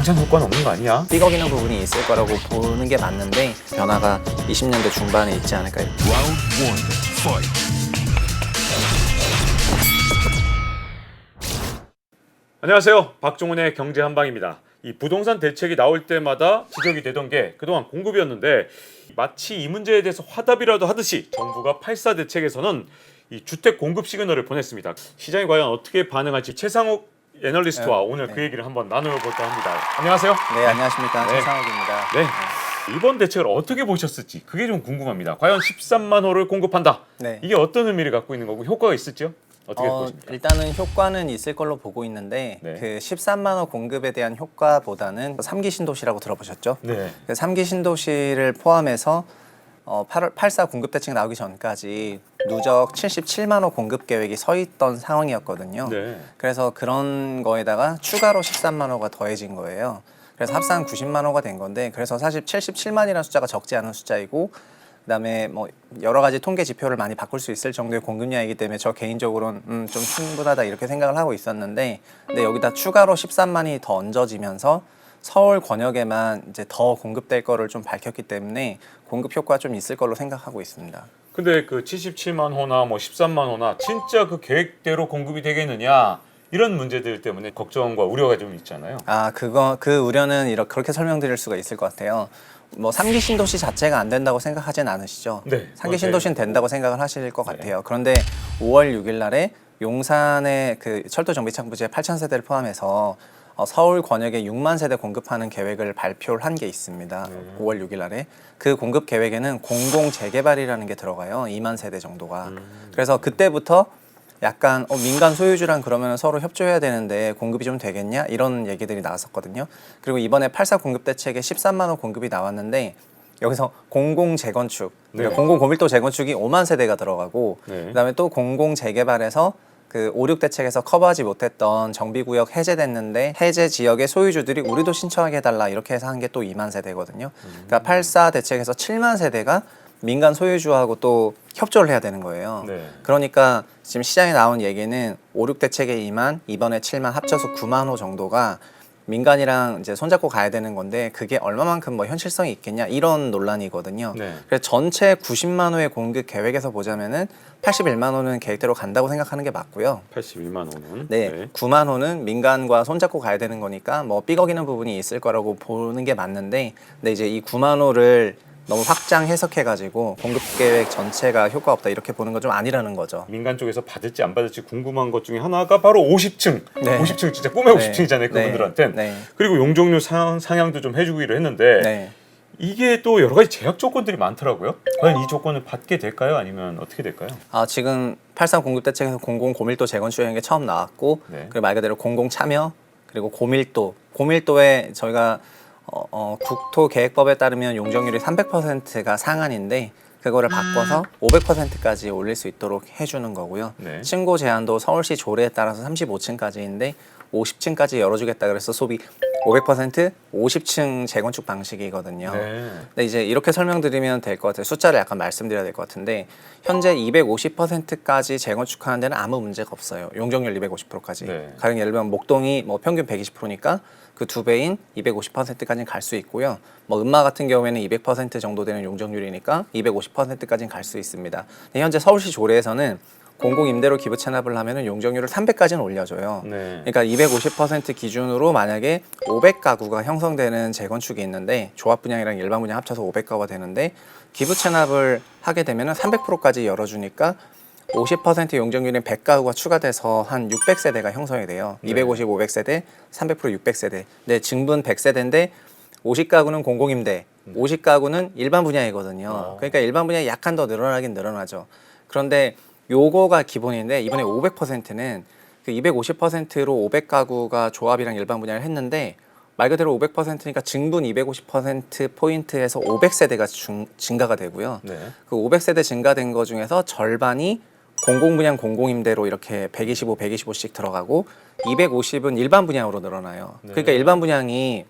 당장 효과는 없는 거 아니야? 삐걱이는 부분이 있을 거라고 보는 게 맞는데 변화가 20년대 중반에 있지 않을까. 안녕하세요. 박종훈의 경제한방입니다. 이 부동산 대책이 나올 때마다 지적이 되던 게 그동안 공급이었는데 마치 이 문제에 대해서 화답이라도 하듯이 정부가 8.4 대책에서는 이 주택 공급 시그널을 보냈습니다. 시장이 과연 어떻게 반응할지 최상욱 애널리스트와 오늘 그 얘기를 한번 나눠볼까 합니다. 안녕하세요. 네, 안녕하십니까. 네. 최상욱입니다. 네. 이번 대책을 어떻게 보셨을지 그게 좀 궁금합니다. 과연 13만 호를 공급한다. 네. 이게 어떤 의미를 갖고 있는 거고 효과가 있을지요? 어떻게 보십니까? 일단은 효과는 있을 걸로 보고 있는데 네. 그 13만 호 공급에 대한 효과보다는 3기 신도시라고 들어보셨죠? 네. 그 3기 신도시를 포함해서 8.4 공급 대책 나오기 전까지 누적 77만 호 공급 계획이 서 있던 상황이었거든요. 네. 그래서 그런 거에다가 추가로 13만 호가 더해진 거예요. 그래서 합산 90만 호가 된 건데, 그래서 사실 77만이라는 숫자가 적지 않은 숫자이고, 그다음에 뭐 여러 가지 통계 지표를 많이 바꿀 수 있을 정도의 공급량이기 때문에 저 개인적으로는 좀 충분하다 이렇게 생각을 하고 있었는데, 근데 여기다 추가로 13만이 더 얹어지면서 서울 권역에만 이제 더 공급될 거를 좀 밝혔기 때문에 공급 효과 좀 있을 걸로 생각하고 있습니다. 근데 그 77만 호나 뭐 13만 호나 진짜 그 계획대로 공급이 되겠느냐 이런 문제들 때문에 걱정과 우려가 좀 있잖아요. 그 우려는 그렇게 설명드릴 수가 있을 것 같아요. 뭐 3기 신도시 자체가 안 된다고 생각하진 않으시죠? 네. 3기 신도시는 된다고 생각을 하실 것 같아요. 그런데 5월 6일 날에 용산의 그 철도정비창부지의 8,000세대를 포함해서 서울 권역에 6만 세대 공급하는 계획을 발표를 한 게 있습니다. 5월 6일 날에. 그 공급 계획에는 공공 재개발이라는 게 들어가요. 2만 세대 정도가. 그래서 그때부터 약간 민간 소유주랑 그러면 서로 협조해야 되는데 공급이 좀 되겠냐? 이런 얘기들이 나왔었거든요. 그리고 이번에 8.4 공급 대책에 13만 호 공급이 나왔는데 여기서 공공 재건축, 그러니까 네. 공공 고밀도 재건축이 5만 세대가 들어가고, 네. 그다음에 또 공공 재개발에서 그 5, 6 대책에서 커버하지 못했던 정비구역 해제됐는데 해제 지역의 소유주들이 우리도 신청하게 해달라 이렇게 해서 한 게 또 2만 세대거든요. 그러니까 8.4 대책에서 7만 세대가 민간 소유주하고 또 협조를 해야 되는 거예요. 네. 그러니까 지금 시장에 나온 얘기는 5, 6 대책에 2만, 이번에 7만 합쳐서 9만 호 정도가 민간이랑 이제 손잡고 가야 되는 건데 그게 얼마만큼 뭐 현실성이 있겠냐 이런 논란이거든요. 네. 그래서 전체 90만 호의 공급 계획에서 보자면은 81만 호는 계획대로 간다고 생각하는 게 맞고요. 81만 호는 네, 9만 호는 민간과 손잡고 가야 되는 거니까 뭐 삐걱이는 부분이 있을 거라고 보는 게 맞는데, 근데 이제 이 9만 호를 너무 확장 해석해가지고 공급 계획 전체가 효과 없다 이렇게 보는 건 좀 아니라는 거죠. 민간 쪽에서 받을지 안 받을지 궁금한 것 중에 하나가 바로 50층. 네. 50층 진짜 꿈의 네. 50층이잖아요. 그분들한텐. 네. 그리고 용적률 상향도 좀 해주기로 했는데 네. 이게 또 여러 가지 제약 조건들이 많더라고요. 과연 이 조건을 받게 될까요? 아니면 어떻게 될까요? 지금 8.3 공급 대책에서 공공 고밀도 재건축이라는 게 처음 나왔고, 네. 그리고 말 그대로 공공 참여, 그리고 고밀도에 저희가 국토계획법에 따르면 용적률이 300%가 상한인데 그거를 바꿔서 500%까지 올릴 수 있도록 해주는 거고요. 네. 층고 제한도 서울시 조례에 따라서 35층까지인데 50층까지 열어주겠다 그래서 소비 500% 50층 재건축 방식이거든요. 네. 근데 이제 이렇게 설명드리면 될 것 같아요. 숫자를 약간 말씀드려야 될 것 같은데 현재 250%까지 재건축하는 데는 아무 문제가 없어요. 용적률 250%까지. 네. 가령 예를 들면 목동이 뭐 평균 120%니까 그 2배인 250%까지는 갈 수 있고요. 뭐 음마 같은 경우에는 200% 정도 되는 용적률이니까 250%까지는 갈 수 있습니다. 근데 현재 서울시 조례에서는 공공임대로 기부 체납을 하면은 용적률을 300까지는 올려줘요. 네. 그러니까 250% 기준으로 만약에 500가구가 형성되는 재건축이 있는데 조합 분양이랑 일반 분양 합쳐서 500가구가 되는데 기부 체납을 하게 되면은 300%까지 열어주니까 50% 용적률인 100가구가 추가돼서 한 600세대가 형성이 돼요. 네. 250, 500세대, 300% 600세대. 네, 증분 100세대인데 50가구는 공공임대, 50가구는 일반 분양이거든요. 그러니까 일반 분양이 약간 더 늘어나긴 늘어나죠. 그런데 요거가 기본인데 이번에 500%는 그 250%로 500가구가 조합이랑 일반 분양을 했는데 말 그대로 500%니까 증분 250%포인트에서 500세대가 증가가 되고요. 네. 그 500세대 증가된 거 중에서 절반이 공공분양 공공임대로 이렇게 125, 125씩 들어가고 250은 일반 분양으로 늘어나요. 네. 그러니까 일반 분양이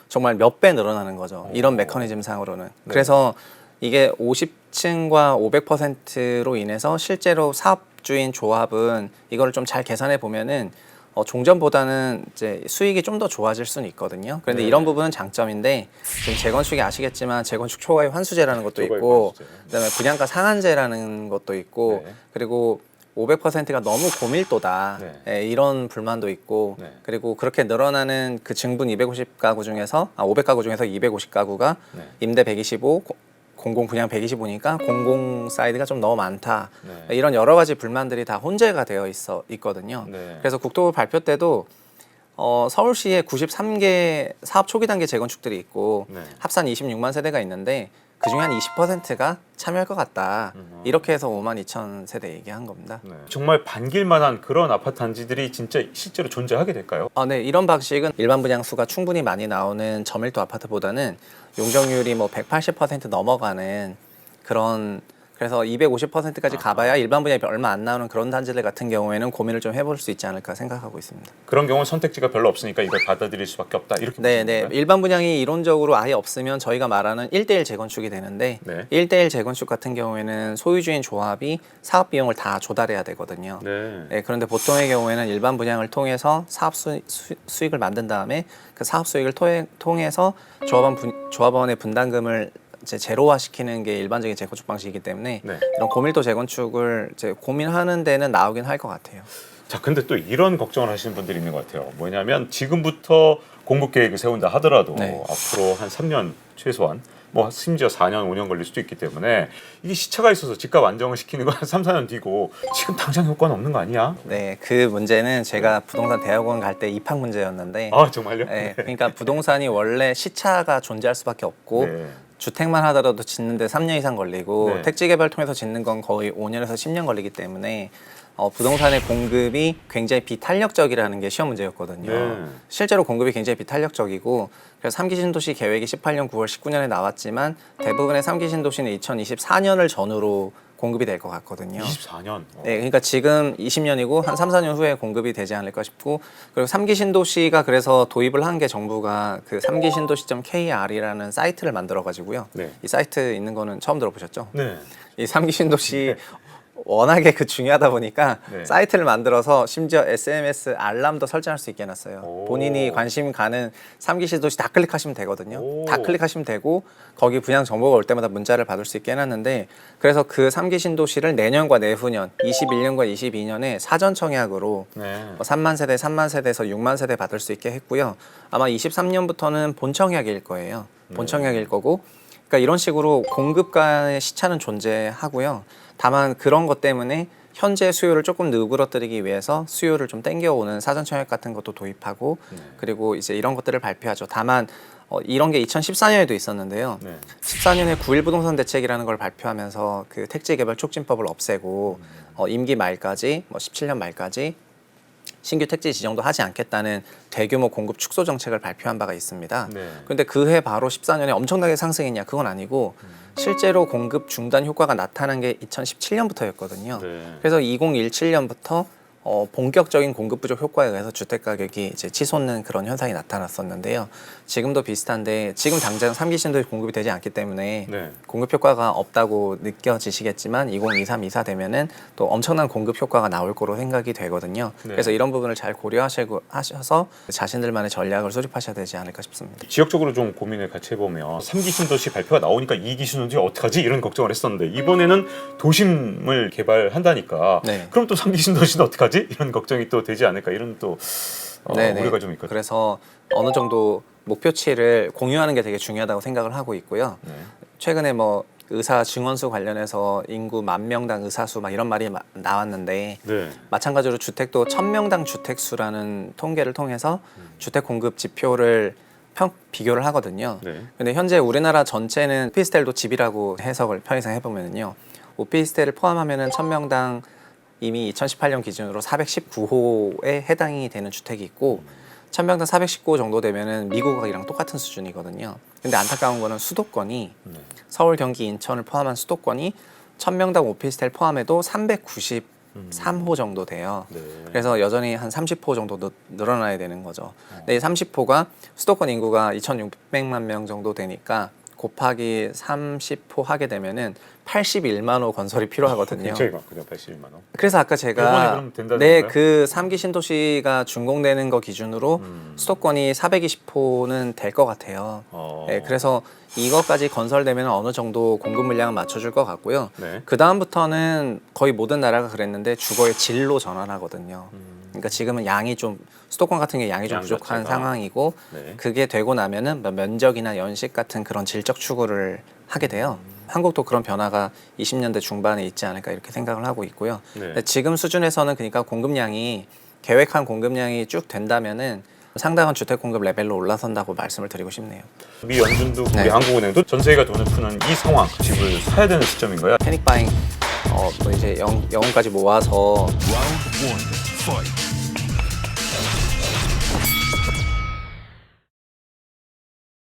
정말 몇 배 늘어나는 거죠. 이런 메커니즘 상으로는. 그래서 이게 50층과 500%로 인해서 실제로 사업주인 조합은 이거를 좀 잘 계산해 보면은 종전보다는 이제 수익이 좀 더 좋아질 수는 있거든요. 그런데 네. 이런 부분은 장점인데 지금 재건축이 아시겠지만 재건축 초과의 환수제라는 것도 초과의 있고 환수제. 그다음에 분양가 상한제라는 것도 있고 네. 그리고 500%가 너무 고밀도다. 네. 예, 이런 불만도 있고 네. 그리고 그렇게 늘어나는 그 증분 250가구 중에서 500가구 중에서 250가구가 네. 임대 125, 공공 분양 125니까 공공 사이드가 좀 너무 많다. 네. 이런 여러 가지 불만들이 다 혼재가 되어 있거든요. 네. 그래서 국토부 발표 때도 서울시에 93개 사업 초기 단계 재건축들이 있고 네. 합산 26만 세대가 있는데 그중에 한 20%가 참여할 것 같다. 이렇게 해서 5만 2천 세대 얘기한 겁니다. 네. 정말 반길만한 그런 아파트 단지들이 진짜 실제로 존재하게 될까요? 네, 이런 방식은 일반 분양수가 충분히 많이 나오는 저밀도 아파트보다는 용적률이 뭐 180% 넘어가는 그런 그래서 250%까지 가봐야 일반 분양이 얼마 안 나오는 그런 단지들 같은 경우에는 고민을 좀 해볼 수 있지 않을까 생각하고 있습니다. 그런 경우는 선택지가 별로 없으니까 이걸 받아들일 수밖에 없다 이렇게 네, 보시는 네. 건가요? 일반 분양이 이론적으로 아예 없으면 저희가 말하는 1대1 재건축이 되는데 네. 1대1 재건축 같은 경우에는 소유주인 조합이 사업 비용을 다 조달해야 되거든요. 네. 네, 그런데 보통의 경우에는 일반 분양을 통해서 사업 수익을 만든 다음에 그 사업 수익을 통해서 조합원의 분담금을 이제 제로화시키는 게 일반적인 재건축 방식이기 때문에 네. 이런 고밀도 재건축을 이제 고민하는 데는 나오긴 할 것 같아요. 자, 근데 또 이런 걱정을 하시는 분들이 있는 것 같아요. 뭐냐면 지금부터 공급 계획을 세운다 하더라도 네. 앞으로 한 3년 최소한 뭐 심지어 4년, 5년 걸릴 수도 있기 때문에 이게 시차가 있어서 집값 안정을 시키는 건 한 3, 4년 뒤고 지금 당장 효과는 없는 거 아니야? 네, 그 문제는 제가 부동산 대학원 갈 때 입학 문제였는데 아, 정말요? 네, 그러니까 부동산이 원래 시차가 존재할 수밖에 없고 네. 주택만 하더라도 짓는데 3년 이상 걸리고 네. 택지 개발 통해서 짓는 건 거의 5년에서 10년 걸리기 때문에 부동산의 공급이 굉장히 비탄력적이라는 게 시험 문제였거든요. 네. 실제로 공급이 굉장히 비탄력적이고 그래서 3기 신도시 계획이 18년 9월 19년에 나왔지만 대부분의 3기 신도시는 2024년을 전후로 공급이 될 것 같거든요. 24년. 네, 그러니까 지금 20년이고 한 3, 4년 후에 공급이 되지 않을까 싶고 그리고 3기 신도시가 그래서 도입을 한 게 정부가 그 3기 신도시.kr이라는 사이트를 만들어 가지고요. 네. 이 사이트 있는 거는 처음 들어보셨죠? 네. 이 3기 신도시 워낙에 중요하다 보니까 네. 사이트를 만들어서 심지어 SMS 알람도 설정할 수 있게 해놨어요. 오. 본인이 관심 가는 3기 신도시 다 클릭하시면 되거든요. 오. 다 클릭하시면 되고 거기 분양 정보가 올 때마다 문자를 받을 수 있게 해놨는데 그래서 그 3기 신도시를 내년과 내후년 21년과 22년에 사전 청약으로 네. 3만 세대, 3만 세대에서 6만 세대 받을 수 있게 했고요. 아마 23년부터는 본청약일 거예요. 본청약일 거고 그러니까 이런 식으로 공급 간의 시차는 존재하고요. 다만 그런 것 때문에 현재 수요를 조금 누그러뜨리기 위해서 수요를 좀 땡겨오는 사전 청약 같은 것도 도입하고 그리고 이제 이런 것들을 발표하죠. 다만 이런 게 2014년에도 있었는데요. 네. 14년에 9.1 부동산 대책이라는 걸 발표하면서 그 택지 개발 촉진법을 없애고 임기 말까지 17년 말까지 신규 택지 지정도 하지 않겠다는 대규모 공급 축소 정책을 발표한 바가 있습니다. 네. 그런데 그해 바로 14년에 엄청나게 상승했냐? 그건 아니고 실제로 공급 중단 효과가 나타난 게 2017년부터였거든요. 네. 그래서 2017년부터 본격적인 공급 부족 효과에 의해서 주택 가격이 이제 치솟는 그런 현상이 나타났었는데요. 지금도 비슷한데 지금 당장 3기 신도시 공급이 되지 않기 때문에 네. 공급 효과가 없다고 느껴지시겠지만 2023, 24 되면은 또 엄청난 공급 효과가 나올 거로 생각이 되거든요. 네. 그래서 이런 부분을 잘 고려하셔서 자신들만의 전략을 수립하셔야 되지 않을까 싶습니다. 지역적으로 좀 고민을 같이 해보면 3기 신도시 발표가 나오니까 2기 신도시 어떡하지? 이런 걱정을 했었는데 이번에는 도심을 개발한다니까 네. 그럼 또 3기 신도시는 어떡하지? 이런 걱정이 또 되지 않을까 이런 또 네네. 우려가 좀 있거든요. 그래서 어느 정도 목표치를 공유하는 게 되게 중요하다고 생각을 하고 있고요. 네. 최근에 뭐 의사 증원수 관련해서 인구 10,000명당 의사수 막 이런 말이 나왔는데 네. 마찬가지로 주택도 1,000명당 주택수라는 통계를 통해서 주택 공급 지표를 비교를 하거든요. 네. 근데 현재 우리나라 전체는 오피스텔도 집이라고 해석을 편의상 해보면요. 오피스텔을 포함하면은 1,000명당 이미 2018년 기준으로 419호에 해당이 되는 주택이 있고 1,000명당 419호 정도 되면은 미국이랑 똑같은 수준이거든요. 근데 안타까운 거는 수도권이 서울, 경기, 인천을 포함한 수도권이 1,000명당 오피스텔 포함해도 393호 정도 돼요. 네. 그래서 여전히 한 30호 정도 늘어나야 되는 거죠. 근데 이 30호가 수도권 인구가 2,600만 명 정도 되니까 곱하기 30호 하게 되면은 81만 호 건설이 필요하거든요. 굉장히 많군요. 81만 원. 그래서 아까 이번에 제가 그럼 된다는 네, 건가요? 그 3기 신도시가 준공되는 거 기준으로 수도권이 420호는 될 것 같아요. 네, 그래서 이것까지 건설되면 어느 정도 공급 물량을 맞춰줄 것 같고요. 네. 그 다음부터는 거의 모든 나라가 그랬는데 주거의 질로 전환하거든요. 그러니까 지금은 양이 좀 수도권 같은 게 양이 좀 양 부족한 자체가. 상황이고 네. 그게 되고 나면은 뭐 면적이나 연식 같은 그런 질적 추구를 하게 돼요. 한국도 그런 변화가 20년대 중반에 있지 않을까 이렇게 생각을 하고 있고요. 네. 근데 지금 수준에서는 그러니까 공급량이 계획한 공급량이 쭉 된다면은 상당한 주택 공급 레벨로 올라선다고 말씀을 드리고 싶네요. 미 연준도 우리 네. 한국은행도 전세가 돈을 푸는 이 상황 집을 사야 되는 시점인가요? 패닉 바잉 뭐 이제 영혼까지 모아서 Round one, fight.